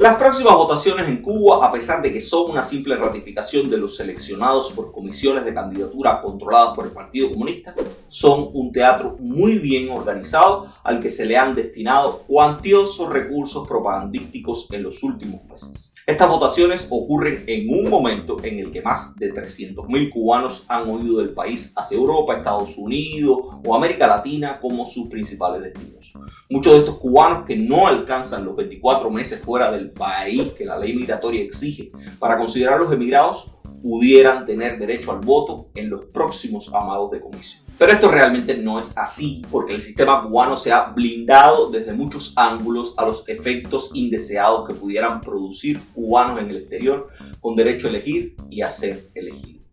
Las próximas votaciones en Cuba, a pesar de que son una simple ratificación de los seleccionados por comisiones de candidatura controladas por el Partido Comunista, son un teatro muy bien organizado al que se le han destinado cuantiosos recursos propagandísticos en los últimos meses. Estas votaciones ocurren en un momento en el que más de 300.000 cubanos han huido del país hacia Europa, Estados Unidos o América Latina como sus principales destinos. Muchos de estos cubanos que no alcanzan los 24 meses fuera del país que la ley migratoria exige para considerarlos emigrados pudieran tener derecho al voto en los próximos amados de comicio. Pero esto realmente no es así, porque el sistema cubano se ha blindado desde muchos ángulos a los efectos indeseados que pudieran producir cubanos en el exterior con derecho a elegir y a ser elegidos.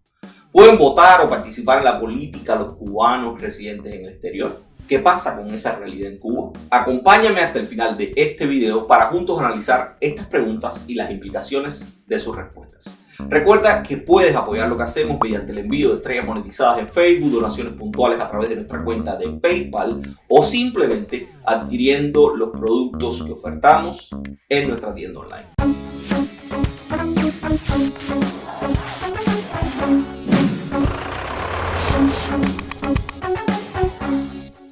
¿Pueden votar o participar en la política los cubanos residentes en el exterior? ¿Qué pasa con esa realidad en Cuba? Acompáñame hasta el final de este video para juntos analizar estas preguntas y las implicaciones de sus respuestas. Recuerda que puedes apoyar lo que hacemos mediante el envío de estrellas monetizadas en Facebook, donaciones puntuales a través de nuestra cuenta de PayPal o simplemente adquiriendo los productos que ofertamos en nuestra tienda online.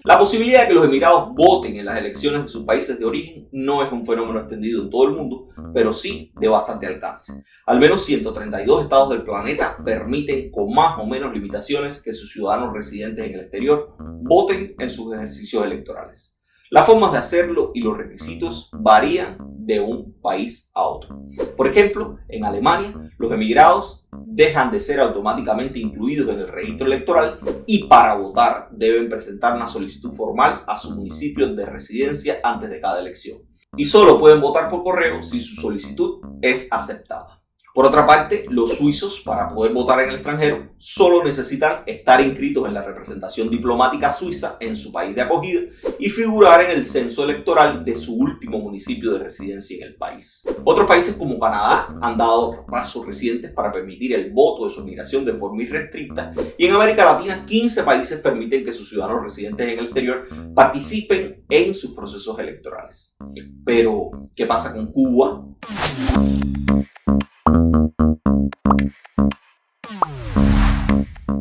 La posibilidad de que los emigrados voten en las elecciones de sus países de origen no es un fenómeno extendido en todo el mundo, pero sí de bastante alcance. Al menos 132 estados del planeta permiten con más o menos limitaciones que sus ciudadanos residentes en el exterior voten en sus ejercicios electorales. Las formas de hacerlo y los requisitos varían de un país a otro. Por ejemplo, en Alemania, los emigrados dejan de ser automáticamente incluidos en el registro electoral y para votar deben presentar una solicitud formal a su municipio de residencia antes de cada elección. Y solo pueden votar por correo si su solicitud es aceptada. Por otra parte, los suizos, para poder votar en el extranjero, solo necesitan estar inscritos en la representación diplomática suiza en su país de acogida y figurar en el censo electoral de su último municipio de residencia en el país. Otros países como Canadá han dado pasos recientes para permitir el voto de su migración de forma irrestricta y en América Latina 15 países permiten que sus ciudadanos residentes en el exterior participen en sus procesos electorales. Pero, ¿qué pasa con Cuba?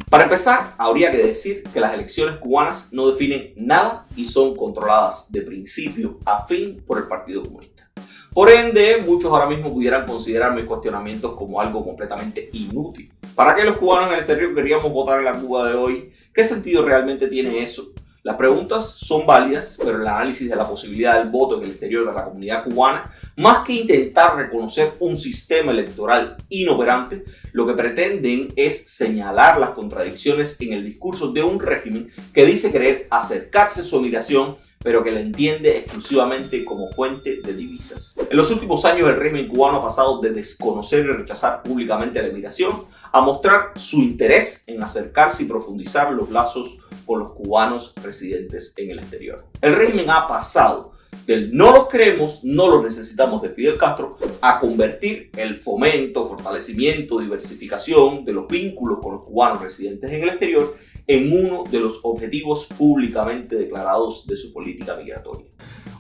Para empezar, habría que decir que las elecciones cubanas no definen nada y son controladas de principio a fin por el Partido Comunista. Por ende, muchos ahora mismo pudieran considerar mis cuestionamientos como algo completamente inútil. ¿Para qué los cubanos en el exterior queríamos votar en la Cuba de hoy? ¿Qué sentido realmente tiene eso? Las preguntas son válidas, pero el análisis de la posibilidad del voto en el exterior de la comunidad cubana, más que intentar reconocer un sistema electoral inoperante, lo que pretenden es señalar las contradicciones en el discurso de un régimen que dice querer acercarse a su emigración, pero que la entiende exclusivamente como fuente de divisas. En los últimos años el régimen cubano ha pasado de desconocer y rechazar públicamente a la emigración a mostrar su interés en acercarse y profundizar los lazos con los cubanos residentes en el exterior. El régimen ha pasado del no los queremos, no los necesitamos de Fidel Castro a convertir el fomento, fortalecimiento, diversificación de los vínculos con los cubanos residentes en el exterior en uno de los objetivos públicamente declarados de su política migratoria.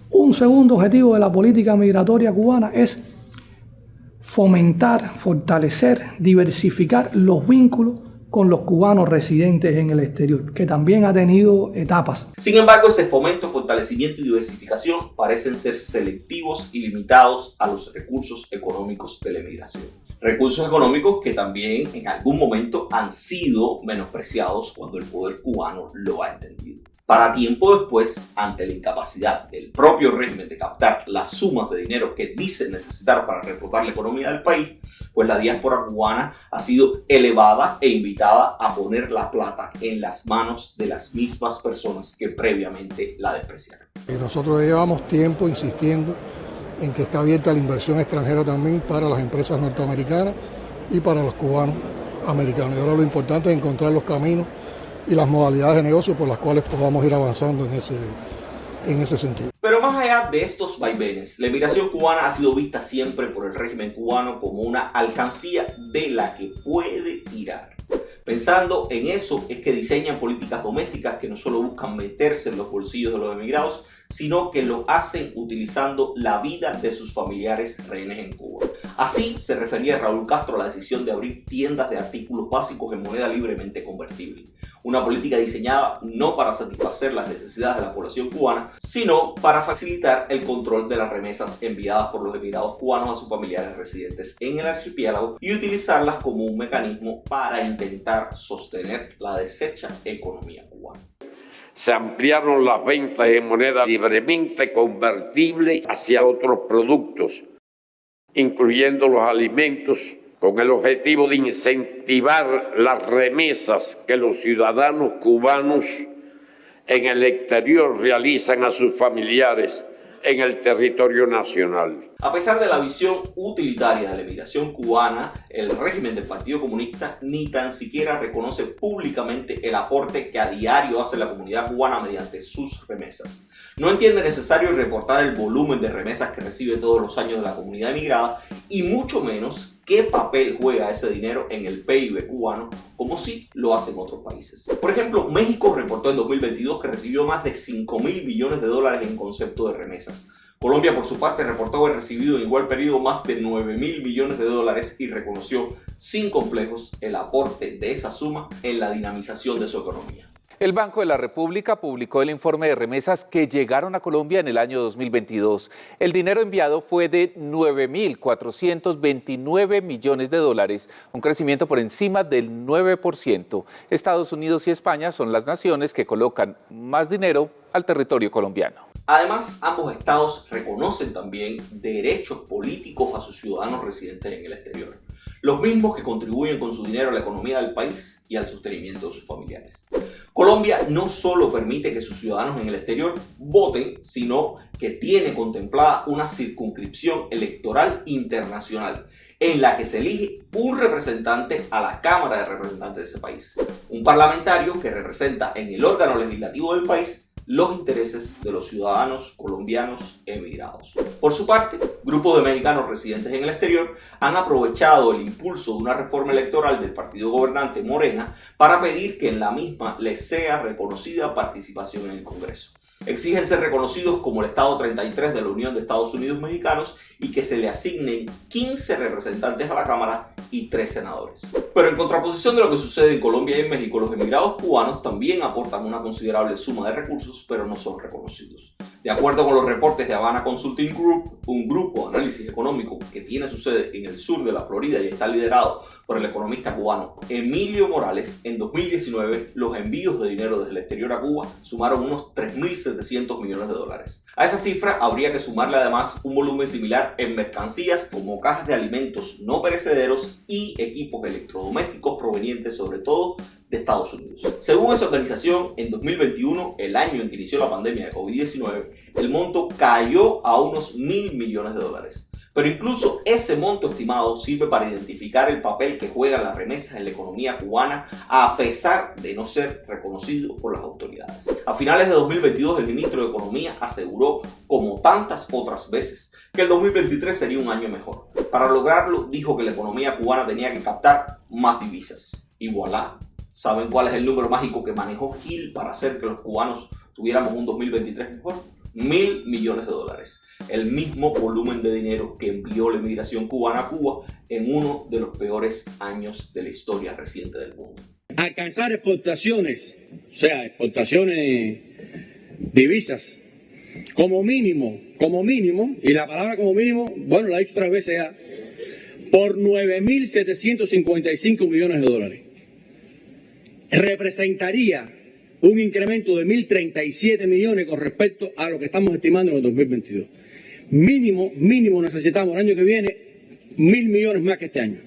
Un segundo objetivo de la política migratoria cubana es fomentar, fortalecer, diversificar los vínculos con los cubanos residentes en el exterior, que también ha tenido etapas. Sin embargo, ese fomento, fortalecimiento y diversificación parecen ser selectivos y limitados a los recursos económicos de la emigración. Recursos económicos que también en algún momento han sido menospreciados cuando el poder cubano lo ha entendido. Para tiempo después, ante la incapacidad del propio régimen de captar las sumas de dinero que dicen necesitar para reflotar la economía del país, pues la diáspora cubana ha sido elevada e invitada a poner la plata en las manos de las mismas personas que previamente la despreciaron. Nosotros llevamos tiempo insistiendo en que está abierta la inversión extranjera también para las empresas norteamericanas y para los cubanos americanos. Y ahora lo importante es encontrar los caminos y las modalidades de negocio por las cuales podamos ir avanzando en ese sentido. Pero más allá de estos vaivenes, la emigración cubana ha sido vista siempre por el régimen cubano como una alcancía de la que puede tirar. Pensando en eso es que diseñan políticas domésticas que no solo buscan meterse en los bolsillos de los emigrados, sino que lo hacen utilizando la vida de sus familiares rehenes en Cuba. Así se refería Raúl Castro a la decisión de abrir tiendas de artículos básicos en moneda libremente convertible. Una política diseñada no para satisfacer las necesidades de la población cubana, sino para facilitar el control de las remesas enviadas por los emigrados cubanos a sus familiares residentes en el archipiélago y utilizarlas como un mecanismo para intentar sostener la deshecha economía cubana. Se ampliaron las ventas en moneda libremente convertible hacia otros productos, incluyendo los alimentos, con el objetivo de incentivar las remesas que los ciudadanos cubanos en el exterior realizan a sus familiares en el territorio nacional. A pesar de la visión utilitaria de la emigración cubana, el régimen del Partido Comunista ni tan siquiera reconoce públicamente el aporte que a diario hace la comunidad cubana mediante sus remesas. No entiende necesario reportar el volumen de remesas que recibe todos los años de la comunidad emigrada y mucho menos qué papel juega ese dinero en el PIB cubano, como sí lo hacen otros países. Por ejemplo, México reportó en 2022 que recibió más de $5.000 millones en concepto de remesas. Colombia, por su parte, reportó haber recibido en igual periodo más de $9.000 millones y reconoció sin complejos el aporte de esa suma en la dinamización de su economía. El Banco de la República publicó el informe de remesas que llegaron a Colombia en el año 2022. El dinero enviado fue de $9.429 millones, un crecimiento por encima del 9%. Estados Unidos y España son las naciones que colocan más dinero al territorio colombiano. Además, ambos estados reconocen también derechos políticos a sus ciudadanos residentes en el exterior, los mismos que contribuyen con su dinero a la economía del país y al sostenimiento de sus familiares. Colombia no solo permite que sus ciudadanos en el exterior voten, sino que tiene contemplada una circunscripción electoral internacional en la que se elige un representante a la Cámara de Representantes de ese país, un parlamentario que representa en el órgano legislativo del país los intereses de los ciudadanos colombianos emigrados. Por su parte, grupos de mexicanos residentes en el exterior han aprovechado el impulso de una reforma electoral del partido gobernante Morena para pedir que en la misma les sea reconocida participación en el Congreso. Exigen ser reconocidos como el Estado 33 de la Unión de Estados Unidos Mexicanos y que se le asignen 15 representantes a la Cámara y 3 senadores. Pero en contraposición de lo que sucede en Colombia y en México, los emigrados cubanos también aportan una considerable suma de recursos, pero no son reconocidos. De acuerdo con los reportes de Havana Consulting Group, un grupo de análisis económico que tiene su sede en el sur de la Florida y está liderado por el economista cubano Emilio Morales, en 2019 los envíos de dinero desde el exterior a Cuba sumaron unos $3.700 millones. A esa cifra habría que sumarle además un volumen similar en mercancías como cajas de alimentos no perecederos y equipos electrodomésticos provenientes sobre todo de Estados Unidos. Según esa organización, en 2021, el año en que inició la pandemia de COVID-19, el monto cayó a unos $1.000 millones. Pero incluso ese monto estimado sirve para identificar el papel que juegan las remesas en la economía cubana a pesar de no ser reconocido por las autoridades. A finales de 2022, el ministro de Economía aseguró, como tantas otras veces, que el 2023 sería un año mejor. Para lograrlo, dijo que la economía cubana tenía que captar más divisas. Y voilà. ¿Saben cuál es el número mágico que manejó Gil para hacer que los cubanos tuviéramos un 2023 mejor? $1.000 millones. El mismo volumen de dinero que envió la emigración cubana a Cuba en uno de los peores años de la historia reciente del mundo. Alcanzar exportaciones, o sea, exportaciones divisas, como mínimo, y la palabra como mínimo, bueno, la he dicho otras veces ya, por $9.755 millones. Representaría un incremento de 1.037 millones con respecto a lo que estamos estimando en el 2022. Mínimo necesitamos el año que viene 1.000 millones más que este año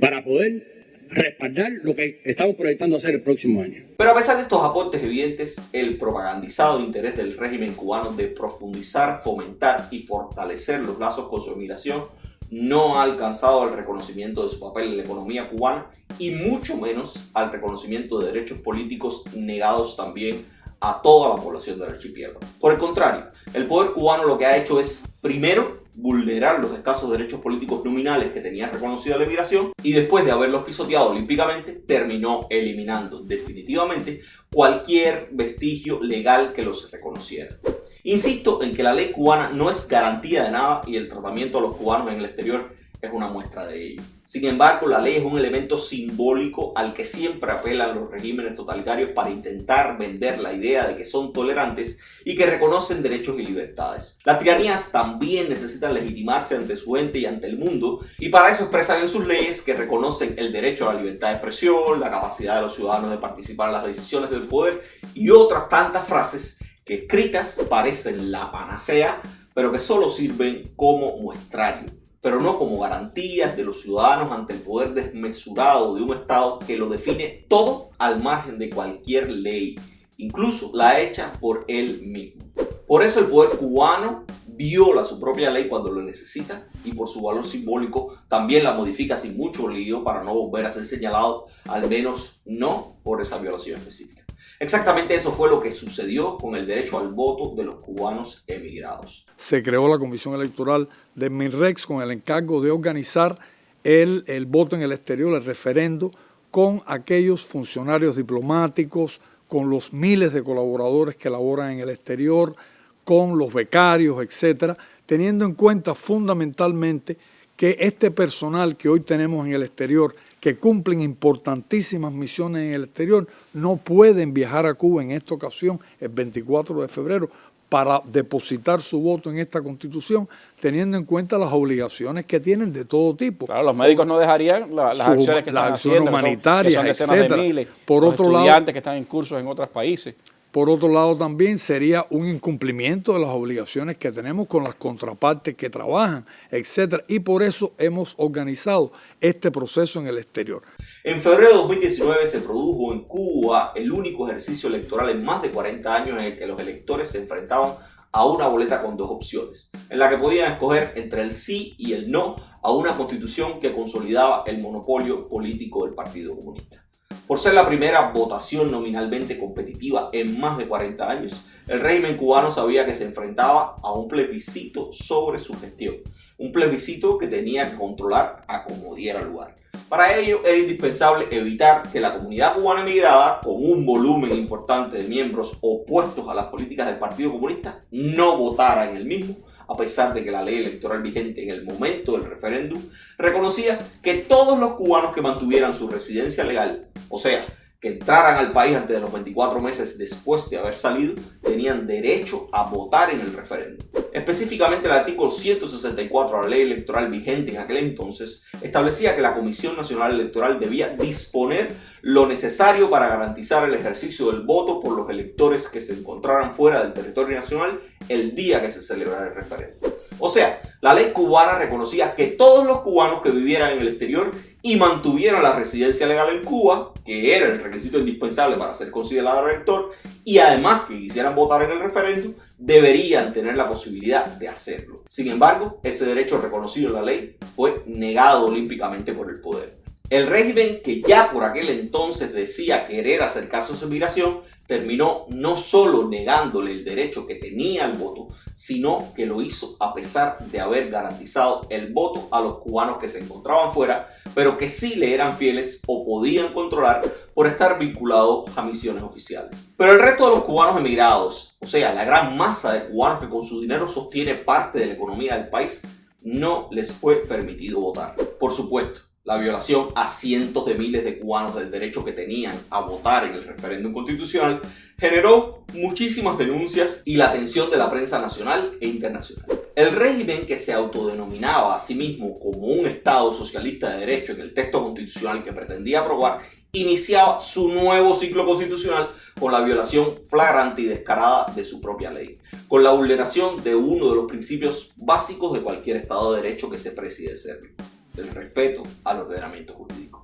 para poder respaldar lo que estamos proyectando hacer el próximo año. Pero a pesar de estos aportes evidentes, el propagandizado interés del régimen cubano de profundizar, fomentar y fortalecer los lazos con su emigración no ha alcanzado el reconocimiento de su papel en la economía cubana y mucho menos al reconocimiento de derechos políticos negados también a toda la población del archipiélago. Por el contrario, el poder cubano lo que ha hecho es, primero, vulnerar los escasos derechos políticos nominales que tenía reconocida la emigración y después de haberlos pisoteado olímpicamente, terminó eliminando definitivamente cualquier vestigio legal que los reconociera. Insisto en que la ley cubana no es garantía de nada y el tratamiento a los cubanos en el exterior es una muestra de ello. Sin embargo, la ley es un elemento simbólico al que siempre apelan los regímenes totalitarios para intentar vender la idea de que son tolerantes y que reconocen derechos y libertades. Las tiranías también necesitan legitimarse ante su ente y ante el mundo, y para eso expresan en sus leyes que reconocen el derecho a la libertad de expresión, la capacidad de los ciudadanos de participar en las decisiones del poder y otras tantas frases que escritas parecen la panacea, pero que solo sirven como muestrario, pero no como garantías de los ciudadanos ante el poder desmesurado de un Estado que lo define todo al margen de cualquier ley, incluso la hecha por él mismo. Por eso el poder cubano viola su propia ley cuando lo necesita y por su valor simbólico también la modifica sin mucho lío para no volver a ser señalado, al menos no por esa violación específica. Exactamente eso fue lo que sucedió con el derecho al voto de los cubanos emigrados. Se creó la Comisión Electoral de MINREX con el encargo de organizar el voto en el exterior, el referendo, con aquellos funcionarios diplomáticos, con los miles de colaboradores que laboran en el exterior, con los becarios, etcétera, teniendo en cuenta fundamentalmente que este personal que hoy tenemos en el exterior, que cumplen importantísimas misiones en el exterior, no pueden viajar a Cuba en esta ocasión, el 24 de febrero, para depositar su voto en esta Constitución, teniendo en cuenta las obligaciones que tienen de todo tipo. Claro, los médicos no dejarían las acciones que están haciendo, humanitarias, que son decenas de miles, por los otro estudiantes lado, que están en cursos en otros países. Por otro lado, también sería un incumplimiento de las obligaciones que tenemos con las contrapartes que trabajan, etcétera. Y por eso hemos organizado este proceso en el exterior. En febrero de 2019 se produjo en Cuba el único ejercicio electoral en más de 40 años en el que los electores se enfrentaban a una boleta con dos opciones, en la que podían escoger entre el sí y el no a una constitución que consolidaba el monopolio político del Partido Comunista. Por ser la primera votación nominalmente competitiva en más de 40 años, el régimen cubano sabía que se enfrentaba a un plebiscito sobre su gestión, un plebiscito que tenía que controlar a como diera lugar. Para ello era indispensable evitar que la comunidad cubana emigrada, con un volumen importante de miembros opuestos a las políticas del Partido Comunista, no votara en el mismo, a pesar de que la ley electoral vigente en el momento del referéndum reconocía que todos los cubanos que mantuvieran su residencia legal, o sea, que entraran al país antes de los 24 meses después de haber salido, tenían derecho a votar en el referéndum. Específicamente el artículo 164 de la ley electoral vigente en aquel entonces establecía que la Comisión Nacional Electoral debía disponer lo necesario para garantizar el ejercicio del voto por los electores que se encontraran fuera del territorio nacional el día que se celebrara el referéndum. O sea, la ley cubana reconocía que todos los cubanos que vivieran en el exterior y mantuvieran la residencia legal en Cuba, que era el requisito indispensable para ser considerado elector, y además que quisieran votar en el referéndum, deberían tener la posibilidad de hacerlo. Sin embargo, ese derecho reconocido en la ley fue negado olímpicamente por el poder. El régimen, que ya por aquel entonces decía querer acercarse a su migración, terminó no solo negándole el derecho que tenía al voto, sino que lo hizo a pesar de haber garantizado el voto a los cubanos que se encontraban fuera, pero que sí le eran fieles o podían controlar por estar vinculados a misiones oficiales. Pero el resto de los cubanos emigrados, o sea, la gran masa de cubanos que con su dinero sostiene parte de la economía del país, no les fue permitido votar. Por supuesto, la violación a cientos de miles de cubanos del derecho que tenían a votar en el referéndum constitucional generó muchísimas denuncias y la atención de la prensa nacional e internacional. El régimen, que se autodenominaba a sí mismo como un Estado socialista de derecho en el texto constitucional que pretendía aprobar, iniciaba su nuevo ciclo constitucional con la violación flagrante y descarada de su propia ley, con la vulneración de uno de los principios básicos de cualquier Estado de derecho que se precie de serlo: el respeto al ordenamiento jurídico.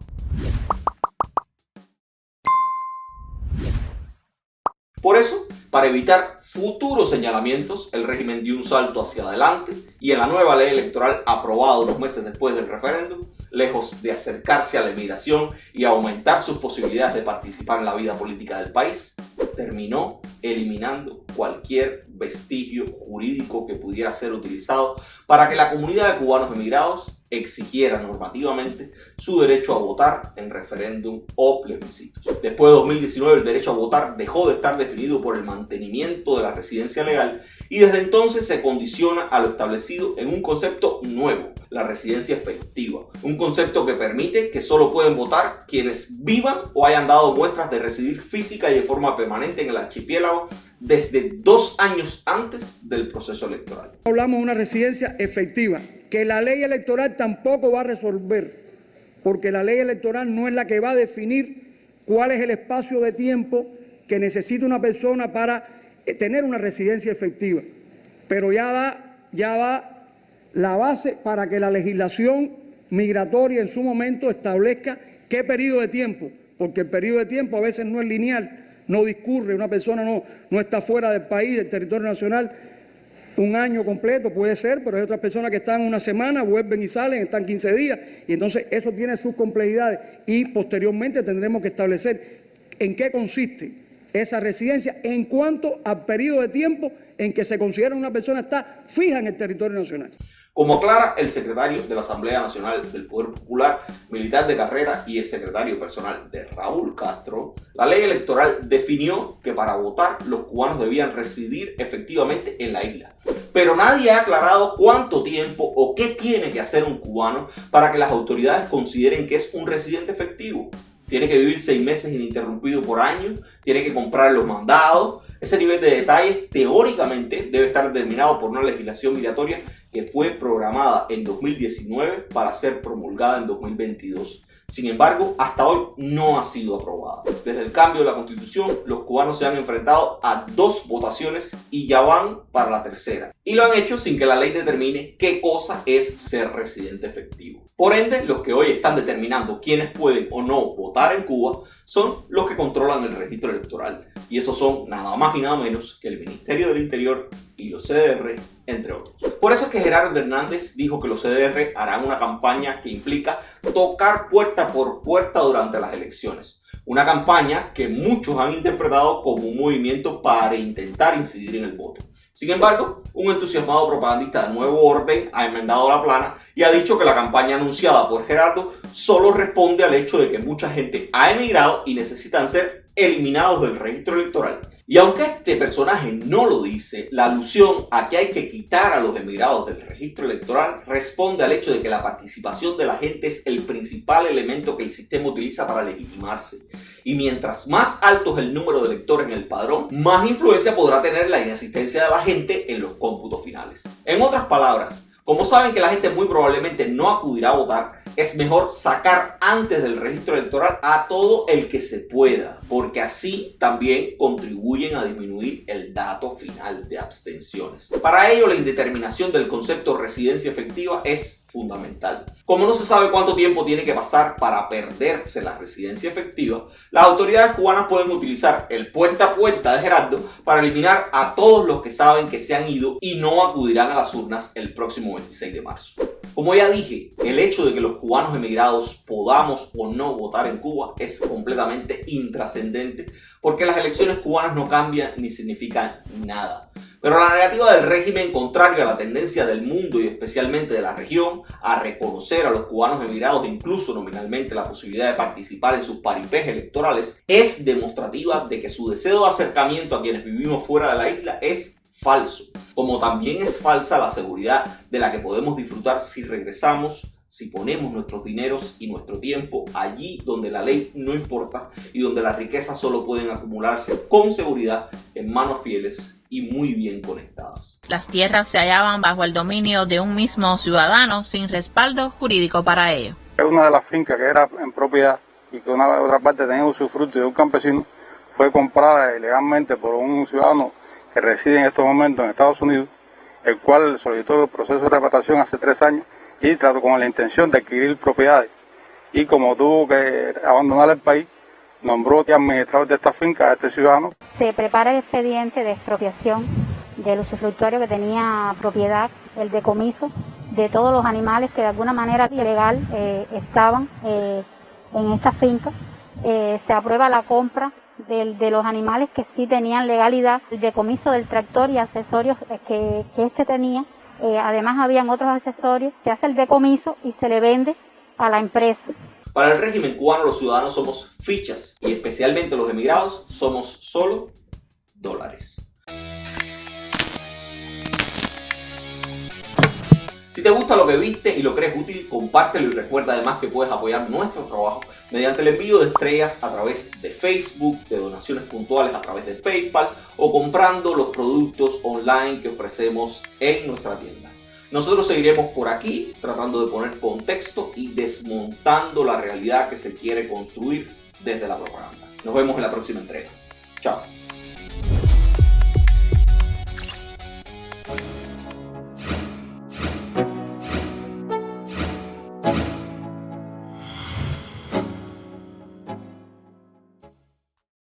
Por eso, para evitar futuros señalamientos, el régimen dio un salto hacia adelante y en la nueva ley electoral aprobada unos meses después del referéndum, lejos de acercarse a la emigración y aumentar sus posibilidades de participar en la vida política del país, terminó eliminando cualquier vestigio jurídico que pudiera ser utilizado para que la comunidad de cubanos emigrados exigiera normativamente su derecho a votar en referéndum o plebiscitos. Después de 2019, el derecho a votar dejó de estar definido por el mantenimiento de la residencia legal y desde entonces se condiciona a lo establecido en un concepto nuevo, la residencia efectiva, un concepto que permite que solo pueden votar quienes vivan o hayan dado muestras de residir física y de forma permanente en el archipiélago desde 2 años antes del proceso electoral. Hablamos de una residencia efectiva, que la ley electoral tampoco va a resolver, porque la ley electoral no es la que va a definir cuál es el espacio de tiempo que necesita una persona para tener una residencia efectiva, pero ya va la base para que la legislación migratoria en su momento establezca qué periodo de tiempo, porque el periodo de tiempo a veces no es lineal, no discurre, una persona no está fuera del país, del territorio nacional, un año completo puede ser, pero hay otras personas que están una semana, vuelven y salen, están 15 días, y entonces eso tiene sus complejidades y posteriormente tendremos que establecer en qué consiste esa residencia en cuanto al periodo de tiempo en que se considera una persona está fija en el territorio nacional. Como aclara el secretario de la Asamblea Nacional del Poder Popular, militar de carrera y el secretario personal de Raúl Castro, la ley electoral definió que para votar los cubanos debían residir efectivamente en la isla. Pero nadie ha aclarado cuánto tiempo o qué tiene que hacer un cubano para que las autoridades consideren que es un residente efectivo. Tiene que vivir 6 meses ininterrumpido por año, tiene que comprar los mandados. Ese nivel de detalles teóricamente debe estar determinado por una legislación migratoria que fue programada en 2019 para ser promulgada en 2022. Sin embargo, hasta hoy no ha sido aprobada. Desde el cambio de la Constitución, los cubanos se han enfrentado a 2 votaciones y ya van para la tercera. Y lo han hecho sin que la ley determine qué cosa es ser residente efectivo. Por ende, los que hoy están determinando quiénes pueden o no votar en Cuba son los que controlan el registro electoral. Y esos son nada más y nada menos que el Ministerio del Interior y los CDR, entre otros. Por eso es que Gerardo Hernández dijo que los CDR harán una campaña que implica tocar puerta por puerta durante las elecciones. Una campaña que muchos han interpretado como un movimiento para intentar incidir en el voto. Sin embargo, un entusiasmado propagandista de Nuevo Orden ha enmendado la plana y ha dicho que la campaña anunciada por Gerardo solo responde al hecho de que mucha gente ha emigrado y necesitan ser eliminados del registro electoral. Y aunque este personaje no lo dice, la alusión a que hay que quitar a los emigrados del registro electoral responde al hecho de que la participación de la gente es el principal elemento que el sistema utiliza para legitimarse. Y mientras más alto es el número de electores en el padrón, más influencia podrá tener la inasistencia de la gente en los cómputos finales. En otras palabras, como saben que la gente muy probablemente no acudirá a votar, es mejor sacar antes del registro electoral a todo el que se pueda, porque así también contribuyen a disminuir el dato final de abstenciones. Para ello, la indeterminación del concepto residencia efectiva es fundamental. Como no se sabe cuánto tiempo tiene que pasar para perderse la residencia efectiva, las autoridades cubanas pueden utilizar el puerta a puerta de Gerardo para eliminar a todos los que saben que se han ido y no acudirán a las urnas el próximo 26 de marzo. Como ya dije, el hecho de que los cubanos emigrados podamos o no votar en Cuba es completamente intrascendente porque las elecciones cubanas no cambian ni significan nada. Pero la negativa del régimen, contrario a la tendencia del mundo y especialmente de la región, a reconocer a los cubanos emigrados e incluso nominalmente la posibilidad de participar en sus paripés electorales, es demostrativa de que su deseo de acercamiento a quienes vivimos fuera de la isla es falso. Como también es falsa la seguridad de la que podemos disfrutar si regresamos, si ponemos nuestros dineros y nuestro tiempo allí donde la ley no importa y donde las riquezas solo pueden acumularse con seguridad en manos fieles y muy bien conectadas. Las tierras se hallaban bajo el dominio de un mismo ciudadano sin respaldo jurídico para ello. Es una de las fincas que era en propiedad y que una otra parte tenía usufructo de un campesino, fue comprada ilegalmente por un ciudadano que reside en estos momentos en Estados Unidos, el cual solicitó el proceso de repatriación hace 3 años y trató con la intención de adquirir propiedades. Y como tuvo que abandonar el país, nombró administrador de esta finca a este ciudadano. Se prepara el expediente de expropiación del usufructuario que tenía propiedad, el decomiso de todos los animales que de alguna manera ilegal estaban en esta finca. Se aprueba la compra de los animales que sí tenían legalidad, el decomiso del tractor y accesorios que este tenía. Además habían otros accesorios, se hace el decomiso y se le vende a la empresa. Para el régimen cubano los ciudadanos somos fichas y especialmente los emigrados somos solo dólares. Si te gusta lo que viste y lo crees útil, compártelo y recuerda además que puedes apoyar nuestro trabajo mediante el envío de estrellas a través de Facebook, de donaciones puntuales a través de PayPal o comprando los productos online que ofrecemos en nuestra tienda. Nosotros seguiremos por aquí tratando de poner contexto y desmontando la realidad que se quiere construir desde la propaganda. Nos vemos en la próxima entrega. Chao.